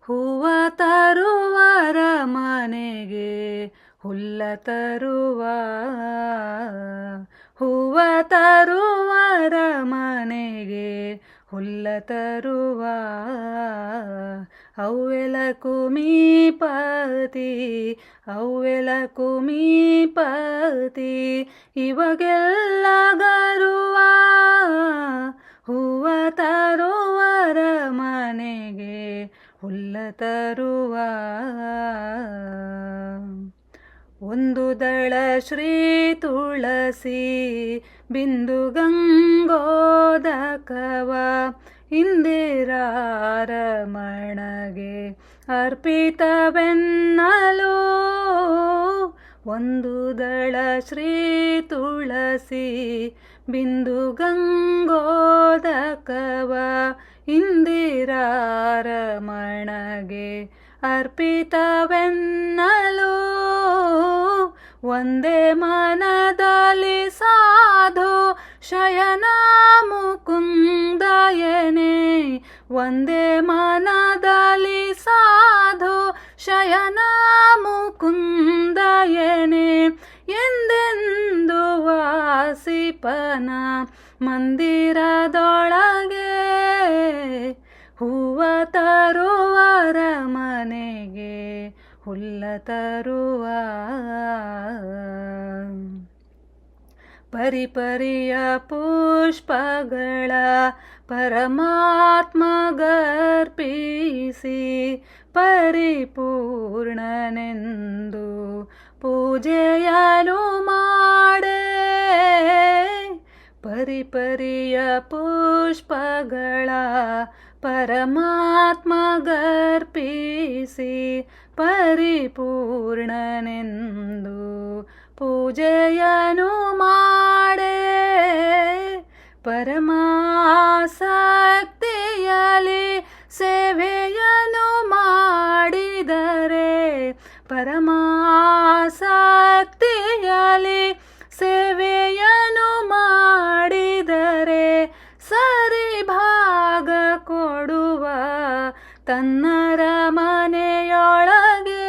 ಹೂವ ತರುವರ ಮನೆಗೆ ಹುಲ್ಲ ತರುವ, ಹೂವ ತರುವರ ಮನೆಗೆ ಹುಲ್ಲ ತರುವ, ಅವ್ವೆಲ ಕುಮೀಪತಿ ಅವ್ವೆಲ ಕುಮೀಪತಿ ಇವಾಗೆಲ್ಲ ಗರುವ, ಹೂವ ತರುವರ ಮನೆಗೆ ಹುಲ್ಲ ತರುವ. ಒಂದು ದಳ ಶ್ರೀ ತುಳಸಿ ಬಿಂದು ಗಂಗೋದಕವ ಇಂದಿರಾರಮಣಗೆ ಅರ್ಪಿತವೆನ್ನಲು, ಒಂದು ದಳ ಶ್ರೀ ತುಳಸಿ ಬಿಂದು ಗಂಗೋದಕವ ಇಂದಿರಾರಮಣಗೆ ಅರ್ಪಿತವೆನ್ನಲು, ಒಂದೇ ಮನದಲ್ಲಿ ಸಾಧು ಶಯನ ಮುಕುಂದಯನೇ, ಒಂದೇ ಮನದಲ್ಲಿ ಸಾಧು ಶಯನ ಮುಕುಂದಯನೇ ಎಂದೆಂದು ವಾಸಿಪನ ಮಂದಿರದೊಳಗೆ, ಹೂವ ತರುವರ ಮನೆಗೆ ಹುಲ್ಲ ತರುವ. ಪರಿಪರಿಯ ಪುಷ್ಪಗಳ ಪರಮಾತ್ಮಗರ್ಪಿಸಿ ಪರಿಪೂರ್ಣನೆಂದು ಪೂಜೆಯನು ಮಾಡೆ, ಪರಿಪರಿಯ ಪುಷ್ಪಗಳ ಪರಮಾತ್ಮಗರ್ಪಿಸಿ ಪರಿಪೂರ್ಣನೆಂದು ಪೂಜೆಯನು ಮಾಡೆ, ಪರಮಾಸಕ್ತಿಯಲಿ ಸೇವೆಯನು ಮಾಡಿದರೆ, ಪರಮಾಸಕ್ತಿಯಲಿ ಸೇವೆಯನು ಮಾಡಿದರೆ ಸರಿ ಭಾಗ ಕೊಡುವ ತನ್ನರ ಮನೆಯೊಳಗೆ,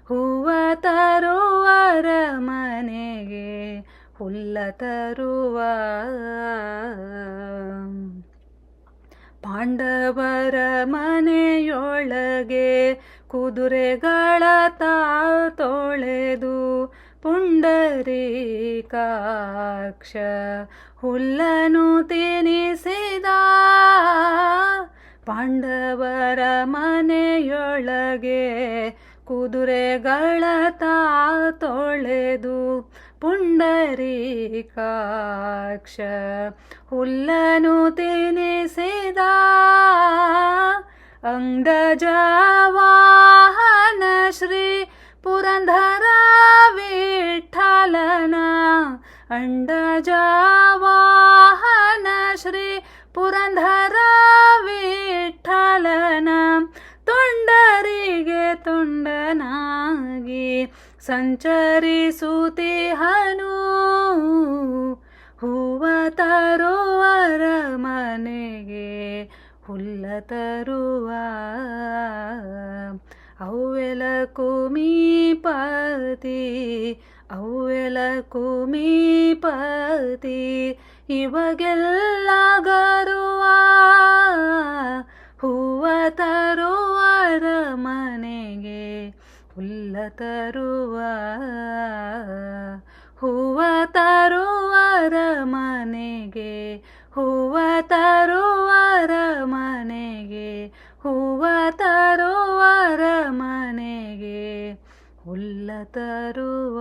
ಹೂವ ತರುವರ ಮನೆಗೆ ಹುಲ್ಲ ತರುವ. ಪಾಂಡವರ ಮನೆಯೊಳಗೆ ಕುದುರೆಗಳ ತೊಳೆದು ಪುಂಡರೀಕಾಕ್ಷ ಹುಲ್ಲನು ತಿನಿಸಿದ, ಪಾಂಡವರ ಮನೆಯೊಳಗೆ ಕುದುರೆಗಳ ತೊಳೆದು ಪುಂಡರೀಕಾಕ್ಷ ಹುಲ್ಲನು ತಿನಿಸಿದ, ಅಂಗಜವಾಹನ ಶ್ರೀ ಪುರಂದರ ವಿಠಲನ, ಅಂಡಜವಾಹನ ಶ್ರೀ ಪುರಂದರ ವಿಠಲನ ತೊಂಡರಿಗೆ ತೊಂಡನಾಗಿ ಸಂಚರಿಸುತ್ತಿಹನು, ಹೂವ ತರುವರ ಮನೆಗೆ ಹುಲ್ಲ ತರುವ. ಅವ್ವೆಲ ಕುಮೀಪತಿ ಅವ್ವೆಲ ಕುಮೀಪತಿ ಇವಾಗೆಲ್ಲ ಗರುವ, ಹೂವ ತರುವರ ಮನೆಗೆ ಹುಲ್ಲ ತರುವ, ಹೂವ ತರುವರ ಮನೆಗೆ ಹೂವ ತರುವರ ಮನೆಗೆ ಹೂವ ತರುವರ ಮನೆಗೆ ಹುಲ್ಲ ತರುವ.